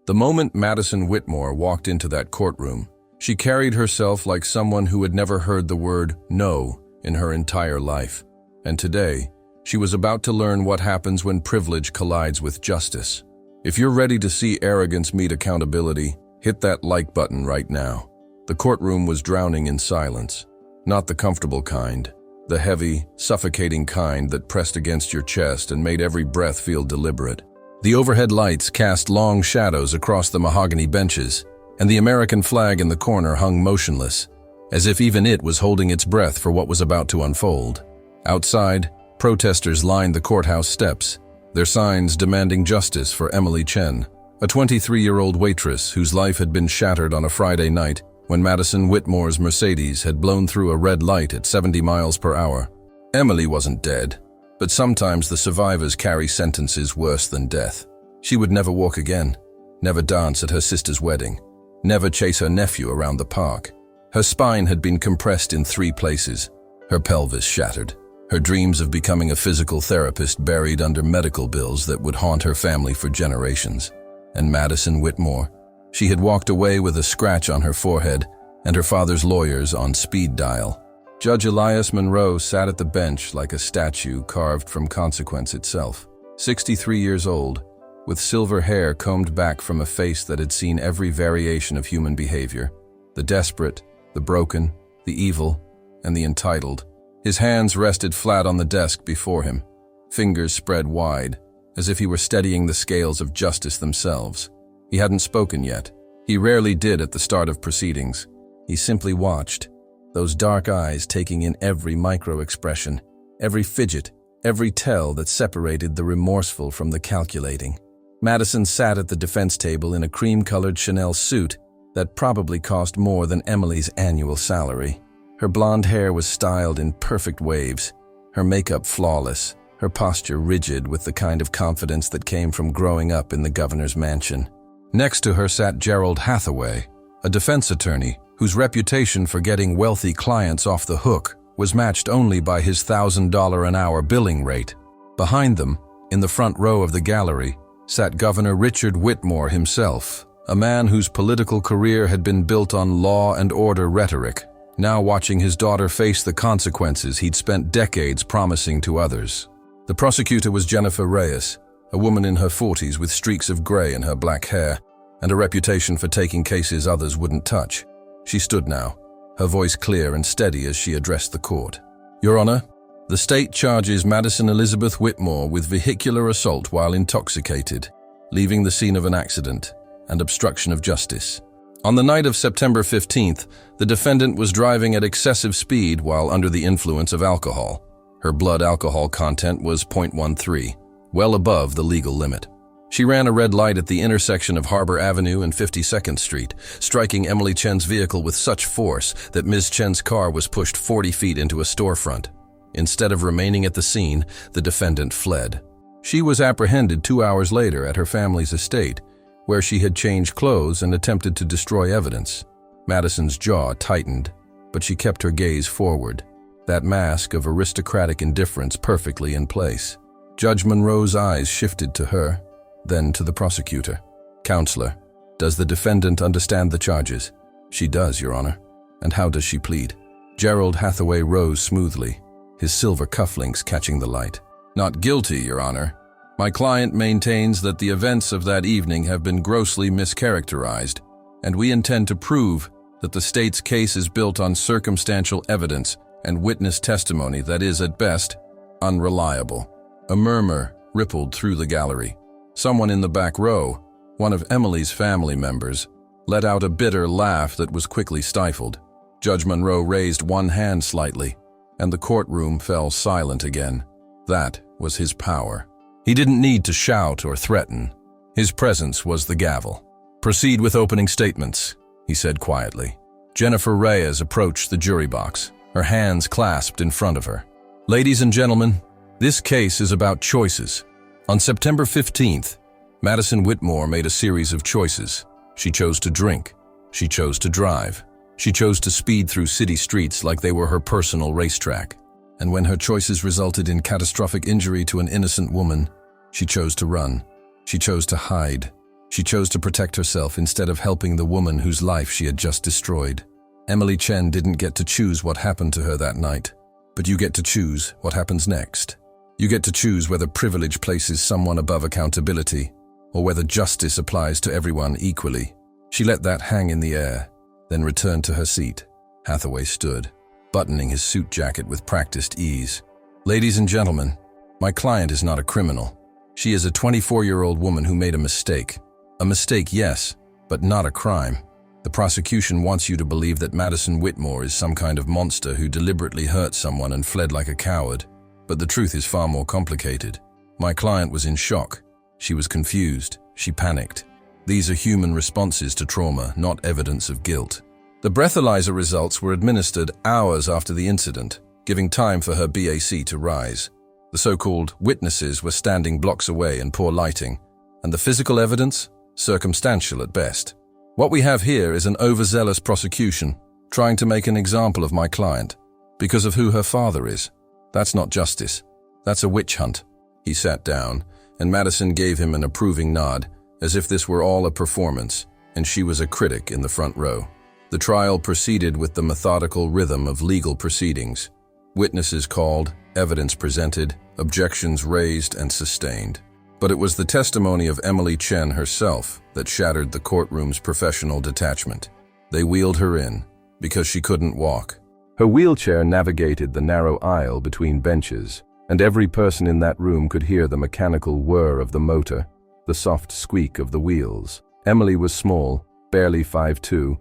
The moment Madison Whitmore walked into that courtroom, she carried herself like someone who had never heard the word no in her entire life. And today, she was about to learn what happens when privilege collides with justice. If you're ready to see arrogance meet accountability, hit that like button right now. The courtroom was drowning in silence. Not the comfortable kind, the heavy, suffocating kind that pressed against your chest and made every breath feel deliberate. The overhead lights cast long shadows across the mahogany benches, and the American flag in the corner hung motionless, as if even it was holding its breath for what was about to unfold. Outside, protesters lined the courthouse steps, their signs demanding justice for Emily Chen, a 23-year-old waitress whose life had been shattered on a Friday night when Madison Whitmore's Mercedes had blown through a red light at 70 miles per hour. Emily wasn't dead, but sometimes the survivors carry sentences worse than death. She would never walk again, never dance at her sister's wedding, never chase her nephew around the park. Her spine had been compressed in 3 places, her pelvis shattered, her dreams of becoming a physical therapist buried under medical bills that would haunt her family for generations. And Madison Whitmore, she had walked away with a scratch on her forehead and her father's lawyers on speed dial. Judge Elias Monroe sat at the bench like a statue carved from consequence itself. 63 years old, with silver hair combed back from a face that had seen every variation of human behavior, the desperate, the broken, the evil, and the entitled. His hands rested flat on the desk before him, fingers spread wide, as if he were steadying the scales of justice themselves. He hadn't spoken yet. He rarely did at the start of proceedings. He simply watched, those dark eyes taking in every micro-expression, every fidget, every tell that separated the remorseful from the calculating. Madison sat at the defense table in a cream-colored Chanel suit that probably cost more than Emily's annual salary. Her blonde hair was styled in perfect waves, her makeup flawless, her posture rigid with the kind of confidence that came from growing up in the governor's mansion. Next to her sat Gerald Hathaway, a defense attorney whose reputation for getting wealthy clients off the hook was matched only by his $1,000 an hour billing rate. Behind them, in the front row of the gallery, sat Governor Richard Whitmore himself, a man whose political career had been built on law and order rhetoric, now watching his daughter face the consequences he'd spent decades promising to others. The prosecutor was Jennifer Reyes, a woman in her 40s with streaks of gray in her black hair and a reputation for taking cases others wouldn't touch. She stood now, her voice clear and steady as she addressed the court. Your Honor, the state charges Madison Elizabeth Whitmore with vehicular assault while intoxicated, leaving the scene of an accident, and obstruction of justice. On the night of September 15th, the defendant was driving at excessive speed while under the influence of alcohol. Her blood alcohol content was 0.13, well above the legal limit. She ran a red light at the intersection of Harbor Avenue and 52nd Street, striking Emily Chen's vehicle with such force that Ms. Chen's car was pushed 40 feet into a storefront. Instead of remaining at the scene, the defendant fled. She was apprehended 2 hours later at her family's estate, where she had changed clothes and attempted to destroy evidence. Madison's jaw tightened, but she kept her gaze forward, that mask of aristocratic indifference perfectly in place. Judge Monroe's eyes shifted to her, then to the prosecutor. Counselor, does the defendant understand the charges? She does, Your Honor. And how does she plead? Gerald Hathaway rose smoothly, his silver cufflinks catching the light. Not guilty, Your Honor. My client maintains that the events of that evening have been grossly mischaracterized, and we intend to prove that the state's case is built on circumstantial evidence and witness testimony that is, at best, unreliable. A murmur rippled through the gallery. Someone in the back row, one of Emily's family members, let out a bitter laugh that was quickly stifled. Judge Monroe raised one hand slightly, and the courtroom fell silent again. That was his power. He didn't need to shout or threaten. His presence was the gavel. Proceed with opening statements, he said quietly. Jennifer Reyes approached the jury box, her hands clasped in front of her. Ladies and gentlemen, this case is about choices. On September 15th, Madison Whitmore made a series of choices. She chose to drink. She chose to drive. She chose to speed through city streets like they were her personal racetrack. And when her choices resulted in catastrophic injury to an innocent woman, she chose to run. She chose to hide. She chose to protect herself instead of helping the woman whose life she had just destroyed. Emily Chen didn't get to choose what happened to her that night, but you get to choose what happens next. You get to choose whether privilege places someone above accountability, or whether justice applies to everyone equally. She let that hang in the air, then returned to her seat. Hathaway stood, buttoning his suit jacket with practiced ease. Ladies and gentlemen, my client is not a criminal. She is a 24-year-old woman who made a mistake. A mistake, yes, but not a crime. The prosecution wants you to believe that Madison Whitmore is some kind of monster who deliberately hurt someone and fled like a coward. But the truth is far more complicated. My client was in shock. She was confused. She panicked. These are human responses to trauma, not evidence of guilt. The breathalyzer results were administered hours after the incident, giving time for her BAC to rise. The so-called witnesses were standing blocks away in poor lighting, and the physical evidence? Circumstantial at best. What we have here is an overzealous prosecution, trying to make an example of my client, because of who her father is. That's not justice. That's a witch hunt. He sat down, and Madison gave him an approving nod, as if this were all a performance, and she was a critic in the front row. The trial proceeded with the methodical rhythm of legal proceedings. Witnesses called, evidence presented, objections raised and sustained. But it was the testimony of Emily Chen herself that shattered the courtroom's professional detachment. They wheeled her in, because she couldn't walk. Her wheelchair navigated the narrow aisle between benches, and every person in that room could hear the mechanical whir of the motor, the soft squeak of the wheels. Emily was small, barely 5'2",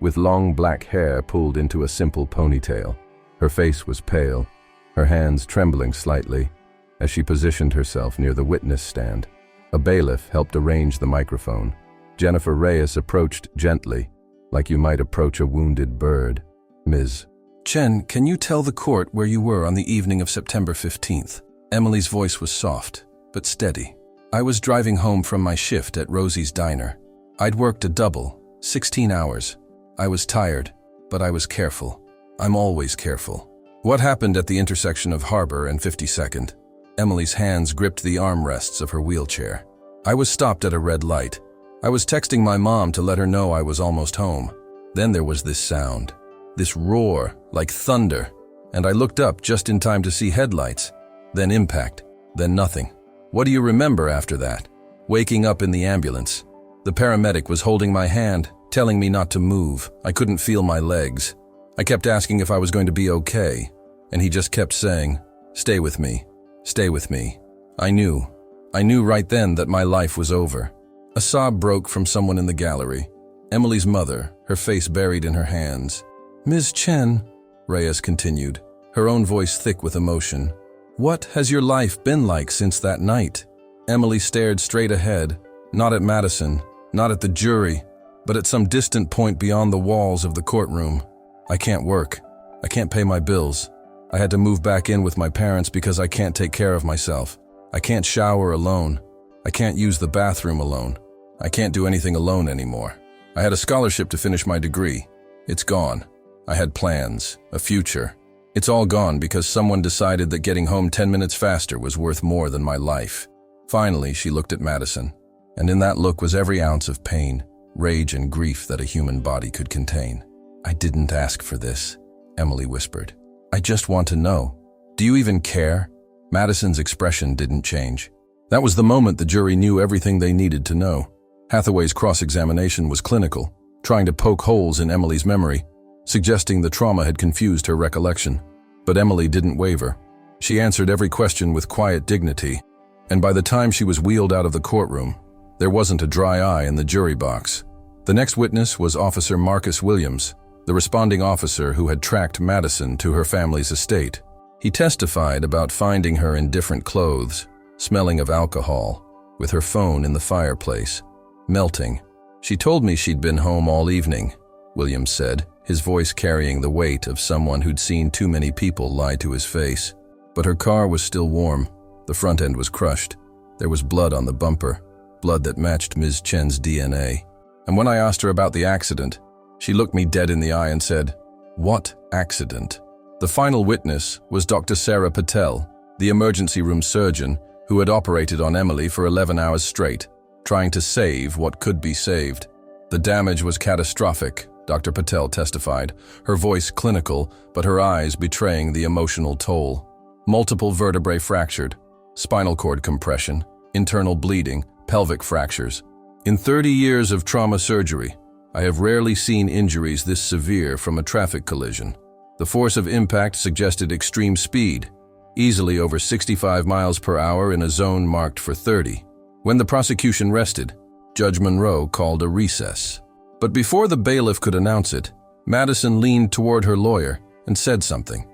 with long black hair pulled into a simple ponytail. Her face was pale, her hands trembling slightly, as she positioned herself near the witness stand. A bailiff helped arrange the microphone. Jennifer Reyes approached gently, like you might approach a wounded bird. Ms. Chen, can you tell the court where you were on the evening of September 15th? Emily's voice was soft, but steady. I was driving home from my shift at Rosie's Diner. I'd worked a double, 16 hours. I was tired, but I was careful. I'm always careful. What happened at the intersection of Harbor and 52nd? Emily's hands gripped the armrests of her wheelchair. I was stopped at a red light. I was texting my mom to let her know I was almost home. Then there was this sound, this roar, like thunder, and I looked up just in time to see headlights, then impact, then nothing. What do you remember after that? Waking up in the ambulance. The paramedic was holding my hand, telling me not to move. I couldn't feel my legs. I kept asking if I was going to be okay, and he just kept saying, "Stay with me. Stay with me." I knew right then that my life was over. A sob broke from someone in the gallery. Emily's mother, her face buried in her hands. "Ms. Chen," Reyes continued, her own voice thick with emotion, "what has your life been like since that night?" Emily stared straight ahead, not at Madison, not at the jury, but at some distant point beyond the walls of the courtroom. "I can't work. I can't pay my bills. I had to move back in with my parents because I can't take care of myself. I can't shower alone. I can't use the bathroom alone. I can't do anything alone anymore. I had a scholarship to finish my degree. It's gone. I had plans, a future. It's all gone because someone decided that getting home 10 minutes faster was worth more than my life." Finally, she looked at Madison, and in that look was every ounce of pain, rage, and grief that a human body could contain. "I didn't ask for this," Emily whispered. "I just want to know. Do you even care?" Madison's expression didn't change. That was the moment the jury knew everything they needed to know. Hathaway's cross-examination was clinical, trying to poke holes in Emily's memory, suggesting the trauma had confused her recollection. But Emily didn't waver. She answered every question with quiet dignity, and by the time she was wheeled out of the courtroom, there wasn't a dry eye in the jury box. The next witness was Officer Marcus Williams, the responding officer who had tracked Madison to her family's estate. He testified about finding her in different clothes, smelling of alcohol, with her phone in the fireplace, melting. "She told me she'd been home all evening," Williams said, his voice carrying the weight of someone who'd seen too many people lie to his face. "But her car was still warm. The front end was crushed. There was blood on the bumper, blood that matched Ms. Chen's DNA. And when I asked her about the accident, she looked me dead in the eye and said, 'What accident?'" The final witness was Dr. Sarah Patel, the emergency room surgeon who had operated on Emily for 11 hours straight. trying to save what could be saved. The damage was catastrophic, Dr. Patel testified, her voice clinical, but her eyes betraying the emotional toll. Multiple vertebrae fractured, spinal cord compression, internal bleeding, pelvic fractures. In 30 years of trauma surgery, I have rarely seen injuries this severe from a traffic collision. The force of impact suggested extreme speed, easily over 65 miles per hour in a zone marked for 30. When the prosecution rested, Judge Monroe called a recess. But before the bailiff could announce it, Madison leaned toward her lawyer and said something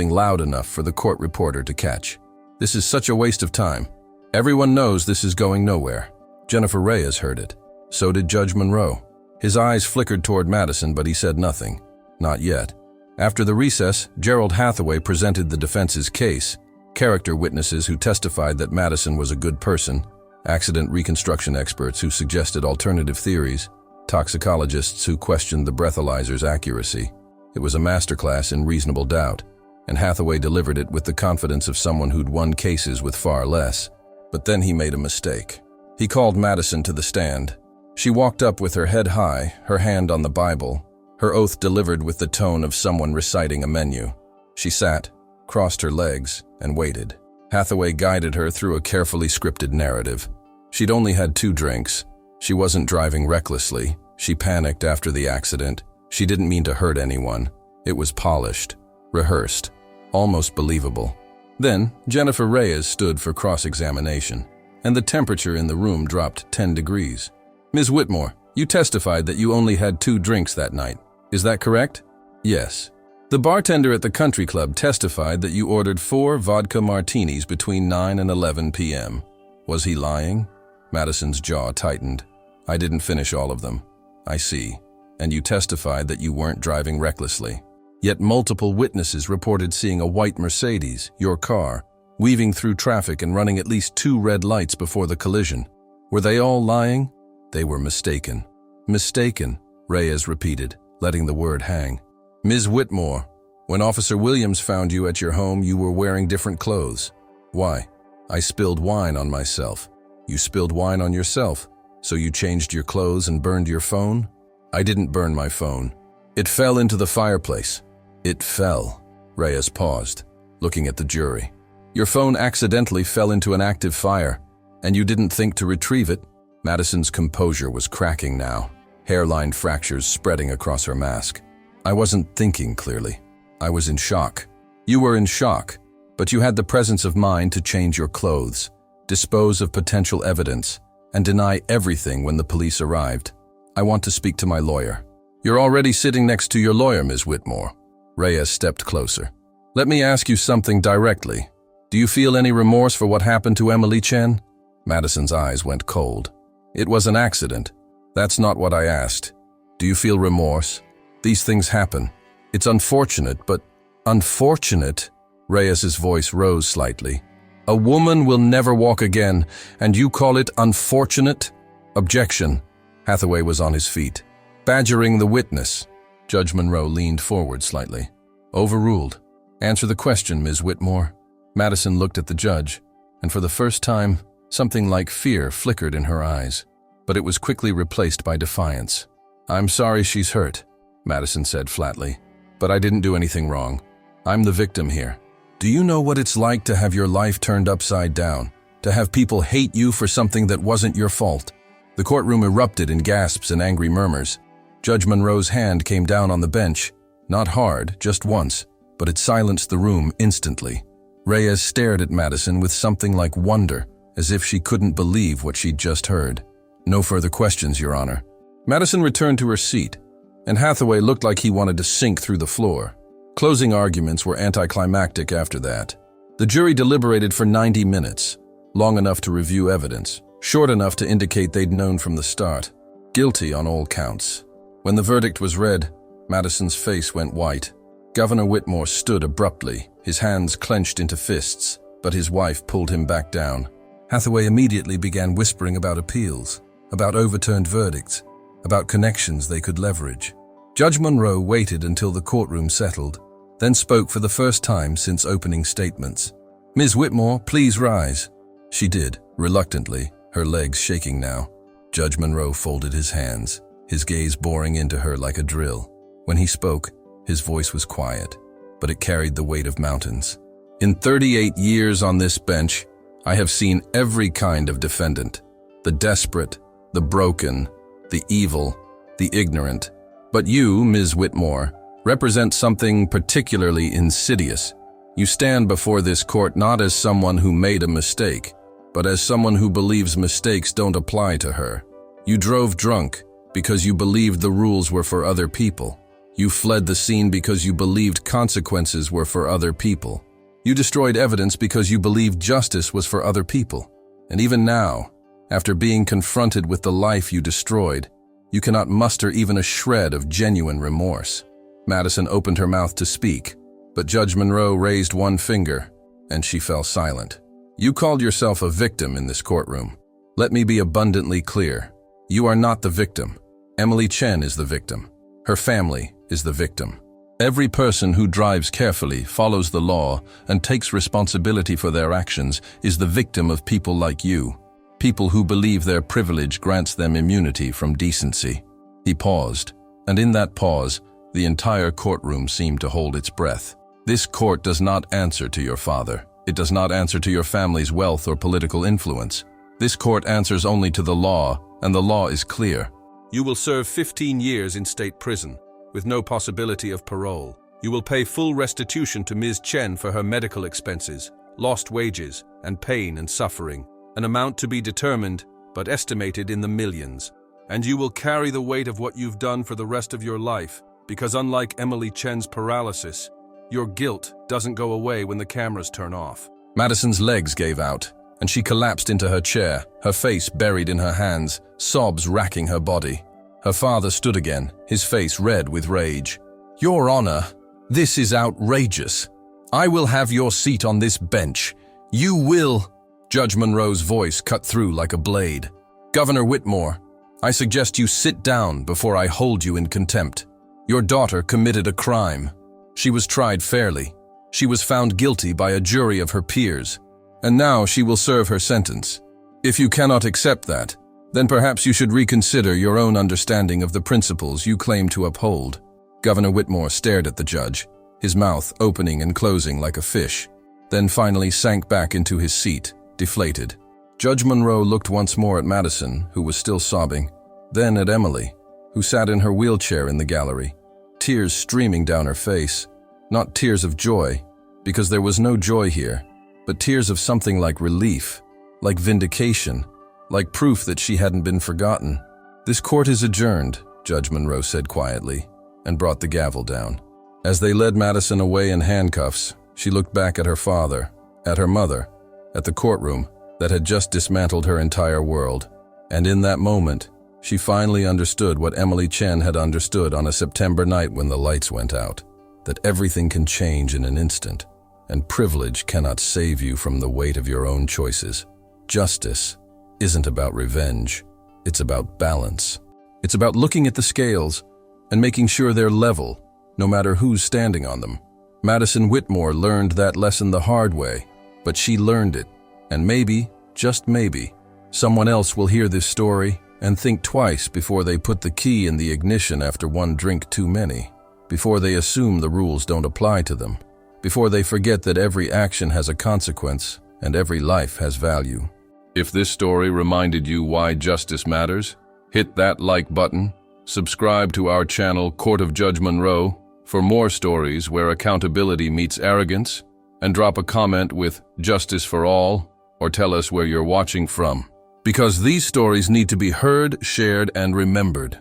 loud enough for the court reporter to catch. "This is such a waste of time. Everyone knows this is going nowhere." Jennifer Reyes heard it. So did Judge Monroe. His eyes flickered toward Madison, but he said nothing. Not yet. After the recess, Gerald Hathaway presented the defense's case. Character witnesses who testified that Madison was a good person, accident reconstruction experts who suggested alternative theories, toxicologists who questioned the breathalyzer's accuracy. It was a masterclass in reasonable doubt, and Hathaway delivered it with the confidence of someone who'd won cases with far less. But then he made a mistake. He called Madison to the stand. She walked up with her head high, her hand on the Bible, her oath delivered with the tone of someone reciting a menu. She sat, crossed her legs, and waited. Hathaway guided her through a carefully scripted narrative. She'd only had 2 drinks. She wasn't driving recklessly. She panicked after the accident. She didn't mean to hurt anyone. It was polished, rehearsed, almost believable. Then, Jennifer Reyes stood for cross-examination, and the temperature in the room dropped 10 degrees. "Ms. Whitmore, you testified that you only had 2 drinks that night. Is that correct?" "Yes." "The bartender at the country club testified that you ordered 4 vodka martinis between 9 and 11 p.m. Was he lying?" Madison's jaw tightened. "I didn't finish all of them." "I see. And you testified that you weren't driving recklessly. Yet multiple witnesses reported seeing a white Mercedes, your car, weaving through traffic and running at least 2 red lights before the collision. Were they all lying?" "They were mistaken." "Mistaken," Reyes repeated, letting the word hang. "Ms. Whitmore, when Officer Williams found you at your home, you were wearing different clothes. Why?" "I spilled wine on myself." "You spilled wine on yourself, so you changed your clothes and burned your phone?" "I didn't burn my phone. It fell into the fireplace." "It fell." Reyes paused, looking at the jury. "Your phone accidentally fell into an active fire, and you didn't think to retrieve it?" Madison's composure was cracking now, hairline fractures spreading across her mask. "I wasn't thinking clearly. I was in shock." "You were in shock, but you had the presence of mind to change your clothes, dispose of potential evidence, and deny everything when the police arrived. I want to speak to my lawyer." "You're already sitting next to your lawyer, Ms. Whitmore." Reyes stepped closer. "Let me ask you something directly. Do you feel any remorse for what happened to Emily Chen?" Madison's eyes went cold. "It was an accident. That's not what I asked. Do you feel remorse? These things happen. It's unfortunate, but..." "Unfortunate?" Reyes's voice rose slightly. "A woman will never walk again, and you call it unfortunate?" "Objection." Hathaway was on his feet, badgering the witness. Judge Monroe leaned forward slightly. "Overruled. Answer the question, Ms. Whitmore." Madison looked at the judge, and for the first time, something like fear flickered in her eyes. But it was quickly replaced by defiance. "I'm sorry she's hurt," Madison said flatly. "But I didn't do anything wrong. I'm the victim here. Do you know what it's like to have your life turned upside down? To have people hate you for something that wasn't your fault?" The courtroom erupted in gasps and angry murmurs. Judge Monroe's hand came down on the bench, not hard, just once, but it silenced the room instantly. Reyes stared at Madison with something like wonder, as if she couldn't believe what she'd just heard. "No further questions, Your Honor." Madison returned to her seat, and Hathaway looked like he wanted to sink through the floor. Closing arguments were anticlimactic after that. The jury deliberated for 90 minutes, long enough to review evidence, short enough to indicate they'd known from the start. Guilty on all counts. When the verdict was read, Madison's face went white. Governor Whitmore stood abruptly, his hands clenched into fists, but his wife pulled him back down. Hathaway immediately began whispering about appeals, about overturned verdicts, about connections they could leverage. Judge Monroe waited until the courtroom settled, then spoke for the first time since opening statements. "Ms. Whitmore, please rise." She did, reluctantly, her legs shaking now. Judge Monroe folded his hands, his gaze boring into her like a drill. When he spoke, his voice was quiet, but it carried the weight of mountains. In 38 years on this bench, I have seen every kind of defendant. The desperate, the broken, the evil, the ignorant. But you, Ms. Whitmore, represent something particularly insidious. You stand before this court not as someone who made a mistake, but as someone who believes mistakes don't apply to her. You drove drunk because you believed the rules were for other people. You fled the scene because you believed consequences were for other people. You destroyed evidence because you believed justice was for other people. And even now, after being confronted with the life you destroyed, you cannot muster even a shred of genuine remorse. Madison opened her mouth to speak, but Judge Monroe raised one finger, and she fell silent. You called yourself a victim in this courtroom. Let me be abundantly clear. You are not the victim. Emily Chen is the victim. Her family is the victim. Every person who drives carefully, follows the law, and takes responsibility for their actions is the victim of people like you. People who believe their privilege grants them immunity from decency. He paused, and in that pause, the entire courtroom seemed to hold its breath. This court does not answer to your father. It does not answer to your family's wealth or political influence. This court answers only to the law, and the law is clear. You will serve 15 years in state prison, with no possibility of parole. You will pay full restitution to Ms. Chen for her medical expenses, lost wages, and pain and suffering, an amount to be determined, but estimated in the millions. And you will carry the weight of what you've done for the rest of your life, because unlike Emily Chen's paralysis, your guilt doesn't go away when the cameras turn off. Madison's legs gave out, and she collapsed into her chair, her face buried in her hands, sobs racking her body. Her father stood again, his face red with rage. Your Honor, this is outrageous. I will have your seat on this bench. You will... Judge Monroe's voice cut through like a blade. Governor Whitmore, I suggest you sit down before I hold you in contempt. Your daughter committed a crime. She was tried fairly. She was found guilty by a jury of her peers. And now she will serve her sentence. If you cannot accept that, then perhaps you should reconsider your own understanding of the principles you claim to uphold. Governor Whitmore stared at the judge, his mouth opening and closing like a fish, then finally sank back into his seat, deflated. Judge Monroe looked once more at Madison, who was still sobbing, then at Emily, who sat in her wheelchair in the gallery, tears streaming down her face. Not tears of joy, because there was no joy here, but tears of something like relief, like vindication, like proof that she hadn't been forgotten. This court is adjourned, Judge Monroe said quietly, and brought the gavel down. As they led Madison away in handcuffs, she looked back at her father, at her mother, at the courtroom that had just dismantled her entire world. And in that moment, she finally understood what Emily Chen had understood on a September night when the lights went out, that everything can change in an instant, and privilege cannot save you from the weight of your own choices. Justice isn't about revenge, it's about balance. It's about looking at the scales and making sure they're level, no matter who's standing on them. Madison Whitmore learned that lesson the hard way, but she learned it, and maybe, just maybe, someone else will hear this story and think twice before they put the key in the ignition after one drink too many, before they assume the rules don't apply to them, before they forget that every action has a consequence and every life has value. If this story reminded you why justice matters, hit that like button, subscribe to our channel Court of Judge Monroe for more stories where accountability meets arrogance, and drop a comment with "Justice for All" or tell us where you're watching from. Because these stories need to be heard, shared, and remembered.